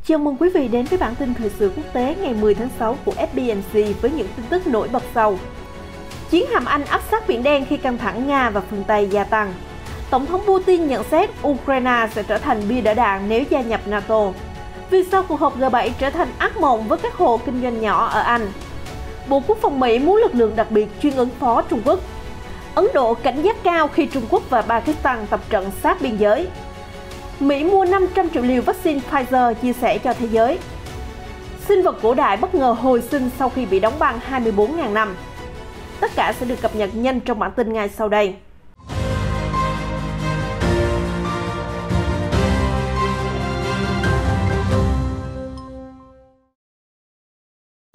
Chào mừng quý vị đến với bản tin thời sự quốc tế ngày 10 tháng 6 của FBNC với những tin tức nổi bật sau. Chiến hạm Anh áp sát Biển Đen khi căng thẳng Nga và phương Tây gia tăng. Tổng thống Putin nhận xét Ukraine sẽ trở thành bia đỡ đạn nếu gia nhập NATO. Vì sao cuộc họp G7 trở thành ác mộng với các hộ kinh doanh nhỏ ở Anh? Bộ Quốc phòng Mỹ muốn lực lượng đặc biệt chuyên ứng phó Trung Quốc. Ấn Độ cảnh giác cao khi Trung Quốc và Pakistan tập trận sát biên giới. Mỹ mua 500 triệu liều vaccine Pfizer chia sẻ cho thế giới. Sinh vật cổ đại bất ngờ hồi sinh sau khi bị đóng băng 24.000 năm. Tất cả sẽ được cập nhật nhanh trong bản tin ngay sau đây.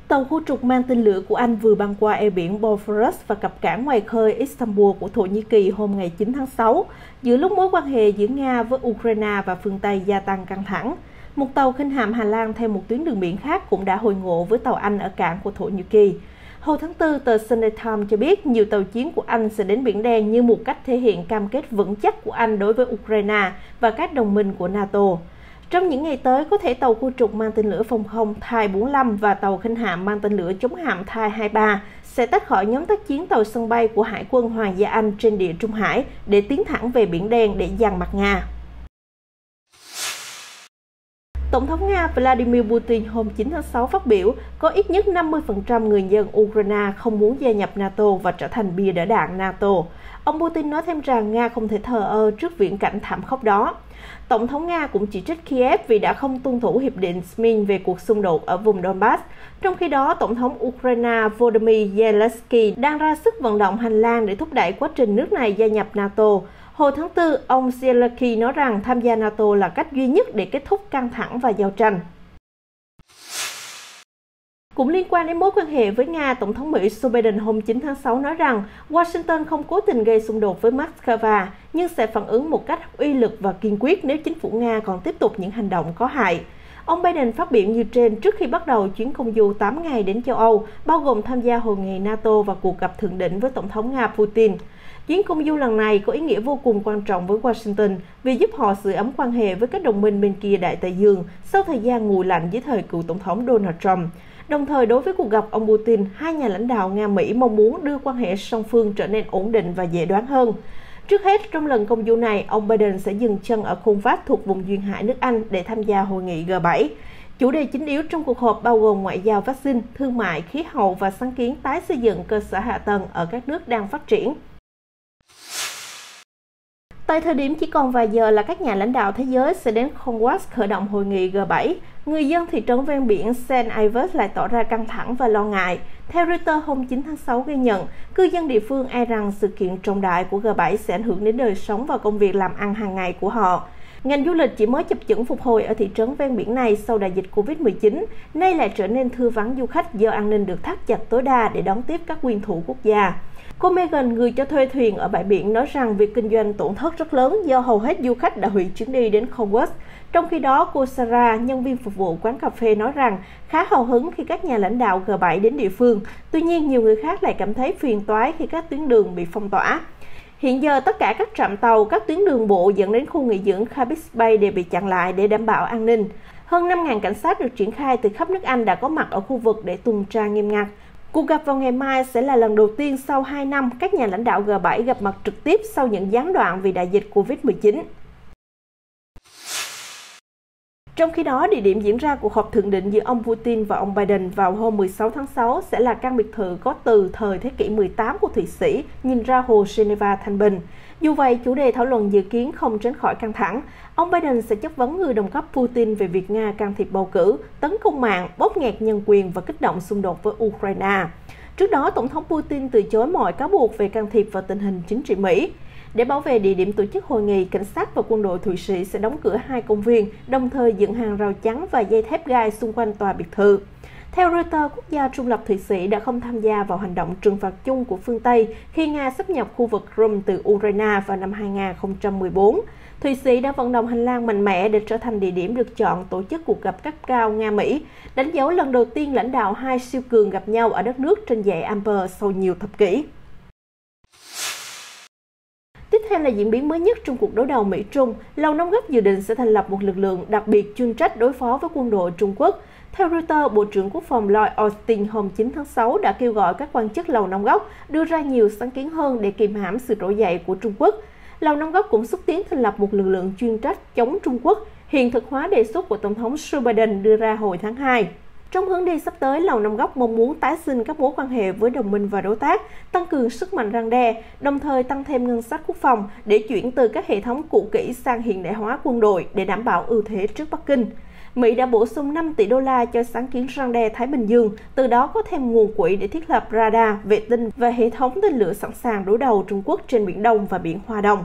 Tàu khu trục mang tên lửa của Anh vừa băng qua eo biển Bosphorus và cập cảng ngoài khơi Istanbul của Thổ Nhĩ Kỳ hôm ngày 9 tháng 6, giữa lúc mối quan hệ giữa Nga với Ukraine và phương Tây gia tăng căng thẳng. Một tàu khinh hạm Hà Lan theo một tuyến đường biển khác cũng đã hội ngộ với tàu Anh ở cảng của Thổ Nhĩ Kỳ. Hồi tháng 4, tờ Sunday Times cho biết nhiều tàu chiến của Anh sẽ đến Biển Đen như một cách thể hiện cam kết vững chắc của Anh đối với Ukraine và các đồng minh của NATO. Trong những ngày tới, có thể tàu khu trục mang tên lửa phòng không Thai 45 và tàu khinh hạm mang tên lửa chống hạm Thai 23 sẽ tách khỏi nhóm tác chiến tàu sân bay của Hải quân Hoàng gia Anh trên địa Trung Hải để tiến thẳng về Biển Đen để giằng mặt Nga. Tổng thống Nga Vladimir Putin hôm 9 tháng 6 phát biểu có ít nhất 50% người dân Ukraine không muốn gia nhập NATO và trở thành bia đỡ đạn NATO. Ông Putin nói thêm rằng Nga không thể thờ ơ trước viễn cảnh thảm khốc đó. Tổng thống Nga cũng chỉ trích Kiev vì đã không tuân thủ hiệp định Minsk về cuộc xung đột ở vùng Donbass. Trong khi đó, Tổng thống Ukraine Volodymyr Zelensky đang ra sức vận động hành lang để thúc đẩy quá trình nước này gia nhập NATO. Hồi tháng 4, ông Zelensky nói rằng tham gia NATO là cách duy nhất để kết thúc căng thẳng và giao tranh. Cũng liên quan đến mối quan hệ với Nga, Tổng thống Mỹ Joe Biden hôm 9 tháng 6 nói rằng Washington không cố tình gây xung đột với Moscow, nhưng sẽ phản ứng một cách uy lực và kiên quyết nếu chính phủ Nga còn tiếp tục những hành động có hại. Ông Biden phát biểu như trên trước khi bắt đầu chuyến công du 8 ngày đến châu Âu, bao gồm tham gia hội nghị NATO và cuộc gặp thượng đỉnh với Tổng thống Nga Putin. Chuyến công du lần này có ý nghĩa vô cùng quan trọng với Washington vì giúp họ sưởi ấm quan hệ với các đồng minh bên kia Đại Tây Dương sau thời gian nguội lạnh dưới thời cựu Tổng thống Donald Trump. Đồng thời, đối với cuộc gặp ông Putin, hai nhà lãnh đạo Nga-Mỹ mong muốn đưa quan hệ song phương trở nên ổn định và dễ đoán hơn. Trước hết, trong lần công du này, ông Biden sẽ dừng chân ở Khuôn Vác thuộc vùng duyên hải nước Anh để tham gia hội nghị G7. Chủ đề chính yếu trong cuộc họp bao gồm ngoại giao vaccine, thương mại, khí hậu và sáng kiến tái xây dựng cơ sở hạ tầng ở các nước đang phát triển. Tại thời điểm chỉ còn vài giờ là các nhà lãnh đạo thế giới sẽ đến Cornwall khởi động hội nghị G7, người dân thị trấn ven biển St. Ives lại tỏ ra căng thẳng và lo ngại. Theo Reuters hôm 9 tháng 6 ghi nhận, cư dân địa phương e rằng sự kiện trọng đại của G7 sẽ ảnh hưởng đến đời sống và công việc làm ăn hàng ngày của họ. Ngành du lịch chỉ mới chập chững phục hồi ở thị trấn ven biển này sau đại dịch Covid-19, nay lại trở nên thưa vắng du khách do an ninh được thắt chặt tối đa để đón tiếp các nguyên thủ quốc gia. Cô Megan, người cho thuê thuyền ở bãi biển, nói rằng việc kinh doanh tổn thất rất lớn do hầu hết du khách đã hủy chuyến đi đến Cornwall. Trong khi đó, cô Sarah, nhân viên phục vụ quán cà phê, nói rằng khá hào hứng khi các nhà lãnh đạo G7 đến địa phương. Tuy nhiên, nhiều người khác lại cảm thấy phiền toái khi các tuyến đường bị phong tỏa. Hiện giờ, tất cả các trạm tàu, các tuyến đường bộ dẫn đến khu nghỉ dưỡng Cardiff Bay đều bị chặn lại để đảm bảo an ninh. Hơn 5.000 cảnh sát được triển khai từ khắp nước Anh đã có mặt ở khu vực để tuần tra nghiêm ngặt. Cuộc gặp vào ngày mai sẽ là lần đầu tiên sau 2 năm các nhà lãnh đạo G7 gặp mặt trực tiếp sau những gián đoạn vì đại dịch Covid-19. Trong khi đó, địa điểm diễn ra cuộc họp thượng đỉnh giữa ông Putin và ông Biden vào hôm 16 tháng 6 sẽ là căn biệt thự có từ thời thế kỷ 18 của Thụy Sĩ, nhìn ra hồ Geneva thanh bình. Dù vậy, chủ đề thảo luận dự kiến không tránh khỏi căng thẳng. Ông Biden sẽ chất vấn người đồng cấp Putin về việc Nga can thiệp bầu cử, tấn công mạng, bóp nghẹt nhân quyền và kích động xung đột với Ukraine. Trước đó, Tổng thống Putin từ chối mọi cáo buộc về can thiệp vào tình hình chính trị Mỹ. Để bảo vệ địa điểm tổ chức hội nghị, cảnh sát và quân đội Thụy Sĩ sẽ đóng cửa 2 công viên, đồng thời dựng hàng rào chắn và dây thép gai xung quanh tòa biệt thự. Theo Reuters, quốc gia trung lập Thụy Sĩ đã không tham gia vào hành động trừng phạt chung của phương Tây khi Nga xâm nhập khu vực Crimea từ Ukraine vào năm 2014. Thụy Sĩ đã vận động hành lang mạnh mẽ để trở thành địa điểm được chọn tổ chức cuộc gặp cấp cao Nga-Mỹ, đánh dấu lần đầu tiên lãnh đạo hai siêu cường gặp nhau ở đất nước trên dãy Alper sau nhiều thập kỷ. Tiếp theo là diễn biến mới nhất trong cuộc đối đầu Mỹ-Trung. Lầu Năm Góc dự định sẽ thành lập một lực lượng đặc biệt chuyên trách đối phó với quân đội Trung Quốc. Theo Reuters, Bộ trưởng Quốc phòng Lloyd Austin hôm 9 tháng 6 đã kêu gọi các quan chức Lầu Năm Góc đưa ra nhiều sáng kiến hơn để kiềm hãm sự trỗi dậy của Trung Quốc. Lầu Năm Góc cũng xúc tiến thành lập một lực lượng chuyên trách chống Trung Quốc, hiện thực hóa đề xuất của Tổng thống Joe Biden đưa ra hồi tháng 2. Trong hướng đi sắp tới, Lầu Năm Góc mong muốn tái sinh các mối quan hệ với đồng minh và đối tác, tăng cường sức mạnh răn đe, đồng thời tăng thêm ngân sách quốc phòng để chuyển từ các hệ thống cũ kỹ sang hiện đại hóa quân đội để đảm bảo ưu thế trước Bắc Kinh. Mỹ đã bổ sung 5 tỷ đô la cho sáng kiến răn đe Thái Bình Dương, từ đó có thêm nguồn quỹ để thiết lập radar, vệ tinh và hệ thống tên lửa sẵn sàng đối đầu Trung Quốc trên Biển Đông và Biển Hoa Đông.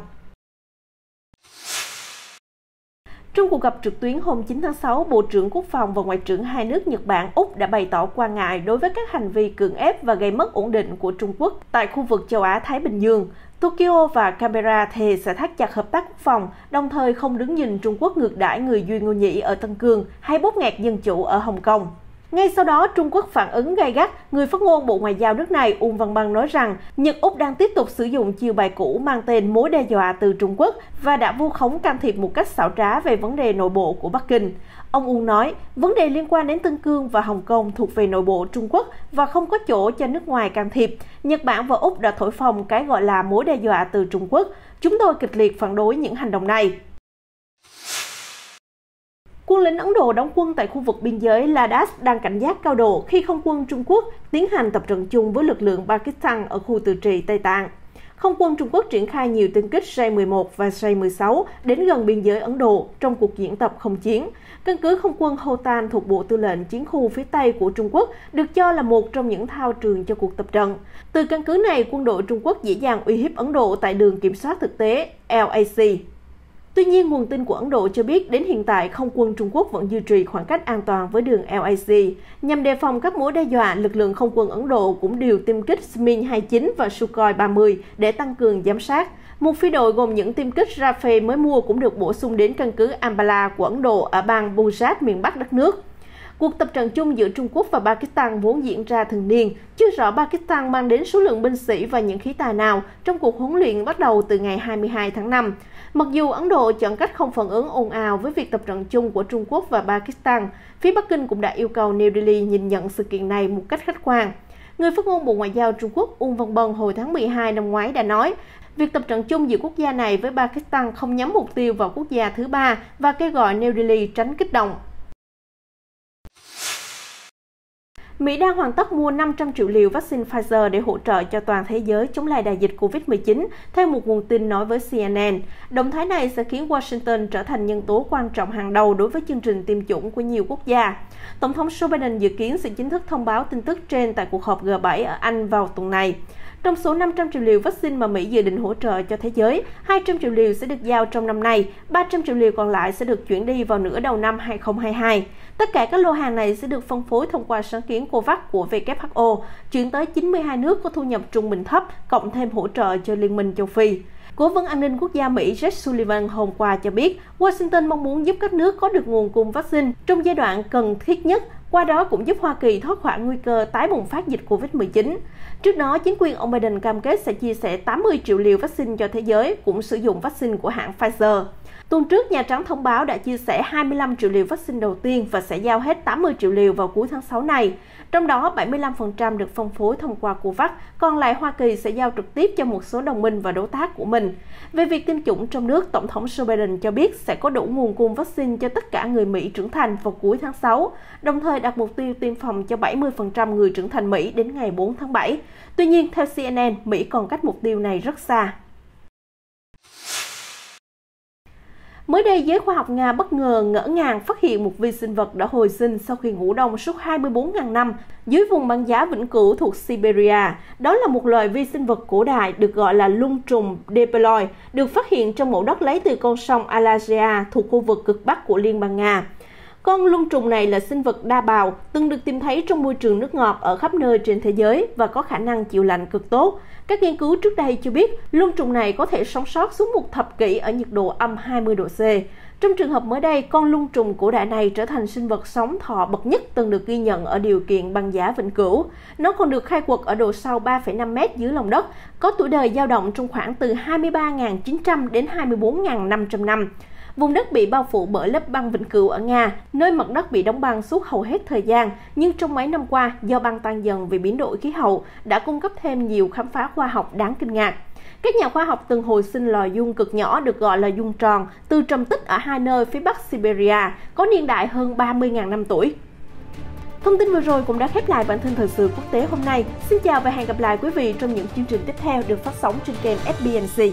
Trong cuộc gặp trực tuyến hôm 9 tháng 6, Bộ trưởng Quốc phòng và Ngoại trưởng hai nước Nhật Bản, Úc đã bày tỏ quan ngại đối với các hành vi cưỡng ép và gây mất ổn định của Trung Quốc tại khu vực châu Á-Thái Bình Dương. Tokyo và Canberra thề sẽ thắt chặt hợp tác quốc phòng, đồng thời không đứng nhìn Trung Quốc ngược đãi người Duy Ngô Nhĩ ở Tân Cương hay bóp nghẹt dân chủ ở Hồng Kông. Ngay sau đó, Trung Quốc phản ứng gay gắt. Người phát ngôn Bộ Ngoại giao nước này Uông Văn Bân nói rằng Nhật-Úc đang tiếp tục sử dụng chiêu bài cũ mang tên mối đe dọa từ Trung Quốc và đã vu khống can thiệp một cách xảo trá về vấn đề nội bộ của Bắc Kinh. Ông Uông nói, vấn đề liên quan đến Tân Cương và Hồng Kông thuộc về nội bộ Trung Quốc và không có chỗ cho nước ngoài can thiệp. Nhật Bản và Úc đã thổi phồng cái gọi là mối đe dọa từ Trung Quốc. Chúng tôi kịch liệt phản đối những hành động này. Quân lính Ấn Độ đóng quân tại khu vực biên giới Ladakh đang cảnh giác cao độ khi không quân Trung Quốc tiến hành tập trận chung với lực lượng Pakistan ở khu tự trị Tây Tạng. Không quân Trung Quốc triển khai nhiều tên kích J-11 và J-16 đến gần biên giới Ấn Độ trong cuộc diễn tập không chiến. Căn cứ không quân Hotan thuộc Bộ Tư lệnh Chiến khu phía Tây của Trung Quốc được cho là một trong những thao trường cho cuộc tập trận. Từ căn cứ này, quân đội Trung Quốc dễ dàng uy hiếp Ấn Độ tại đường kiểm soát thực tế LAC. Tuy nhiên, nguồn tin của Ấn Độ cho biết đến hiện tại không quân Trung Quốc vẫn duy trì khoảng cách an toàn với đường LAC. Nhằm đề phòng các mối đe dọa, lực lượng không quân Ấn Độ cũng điều tiêm kích Min-29 và Sukhoi 30 để tăng cường giám sát. Một phi đội gồm những tiêm kích Rafale mới mua cũng được bổ sung đến căn cứ Ambala của Ấn Độ ở bang Punjab miền Bắc đất nước. Cuộc tập trận chung giữa Trung Quốc và Pakistan vốn diễn ra thường niên, chưa rõ Pakistan mang đến số lượng binh sĩ và những khí tài nào trong cuộc huấn luyện bắt đầu từ ngày 22 tháng 5. Mặc dù Ấn Độ chọn cách không phản ứng ồn ào với việc tập trận chung của Trung Quốc và Pakistan, phía Bắc Kinh cũng đã yêu cầu New Delhi nhìn nhận sự kiện này một cách khách quan. Người phát ngôn Bộ Ngoại giao Trung Quốc Uông Văn Bân hồi tháng 12 năm ngoái đã nói, việc tập trận chung giữa quốc gia này với Pakistan không nhắm mục tiêu vào quốc gia thứ ba và kêu gọi New Delhi tránh kích động. Mỹ đang hoàn tất mua 500 triệu liều vaccine Pfizer để hỗ trợ cho toàn thế giới chống lại đại dịch COVID-19, theo một nguồn tin nói với CNN. Động thái này sẽ khiến Washington trở thành nhân tố quan trọng hàng đầu đối với chương trình tiêm chủng của nhiều quốc gia. Tổng thống Joe Biden dự kiến sẽ chính thức thông báo tin tức trên tại cuộc họp G7 ở Anh vào tuần này. Trong số 500 triệu liều vaccine mà Mỹ dự định hỗ trợ cho thế giới, 200 triệu liều sẽ được giao trong năm nay, 300 triệu liều còn lại sẽ được chuyển đi vào nửa đầu năm 2022. Tất cả các lô hàng này sẽ được phân phối thông qua sáng kiến COVAX của WHO, chuyển tới 92 nước có thu nhập trung bình thấp, cộng thêm hỗ trợ cho Liên minh châu Phi. Cố vấn an ninh quốc gia Mỹ Jake Sullivan hôm qua cho biết, Washington mong muốn giúp các nước có được nguồn cung vaccine trong giai đoạn cần thiết nhất, qua đó cũng giúp Hoa Kỳ thoát khỏi nguy cơ tái bùng phát dịch COVID-19. Trước đó, chính quyền ông Biden cam kết sẽ chia sẻ 80 triệu liều vaccine cho thế giới, cũng sử dụng vaccine của hãng Pfizer. Tuần trước, Nhà Trắng thông báo đã chia sẻ 25 triệu liều vaccine đầu tiên và sẽ giao hết 80 triệu liều vào cuối tháng 6 này. Trong đó, 75% được phân phối thông qua COVAX, còn lại Hoa Kỳ sẽ giao trực tiếp cho một số đồng minh và đối tác của mình. Về việc tiêm chủng trong nước, Tổng thống Joe Biden cho biết sẽ có đủ nguồn cung vaccine cho tất cả người Mỹ trưởng thành vào cuối tháng 6, đồng thời đặt mục tiêu tiêm phòng cho 70% người trưởng thành Mỹ đến ngày 4 tháng 7. Tuy nhiên, theo CNN, Mỹ còn cách mục tiêu này rất xa. Mới đây, giới khoa học Nga bất ngờ ngỡ ngàng phát hiện một vi sinh vật đã hồi sinh sau khi ngủ đông suốt 24.000 năm dưới vùng băng giá vĩnh cửu thuộc Siberia. Đó là một loài vi sinh vật cổ đại được gọi là lung trùng Diploid, được phát hiện trong mẫu đất lấy từ con sông Alazia thuộc khu vực cực bắc của Liên bang Nga. Con lung trùng này là sinh vật đa bào, từng được tìm thấy trong môi trường nước ngọt ở khắp nơi trên thế giới và có khả năng chịu lạnh cực tốt. Các nghiên cứu trước đây cho biết lung trùng này có thể sống sót suốt một thập kỷ ở nhiệt độ âm 20 độ C. Trong trường hợp mới đây, con lung trùng cổ đại này trở thành sinh vật sống thọ bậc nhất từng được ghi nhận ở điều kiện băng giá vĩnh cửu. Nó còn được khai quật ở độ sâu 3,5 m dưới lòng đất, có tuổi đời dao động trong khoảng từ 23.900 đến 24.500 năm. Vùng đất bị bao phủ bởi lớp băng vĩnh cửu ở Nga, nơi mặt đất bị đóng băng suốt hầu hết thời gian, nhưng trong mấy năm qua, do băng tan dần vì biến đổi khí hậu, đã cung cấp thêm nhiều khám phá khoa học đáng kinh ngạc. Các nhà khoa học từng hồi sinh loài giun cực nhỏ được gọi là giun tròn, từ trầm tích ở hai nơi phía bắc Siberia, có niên đại hơn 30.000 năm tuổi. Thông tin vừa rồi cũng đã khép lại bản tin thời sự quốc tế hôm nay. Xin chào và hẹn gặp lại quý vị trong những chương trình tiếp theo được phát sóng trên kênh FBNC.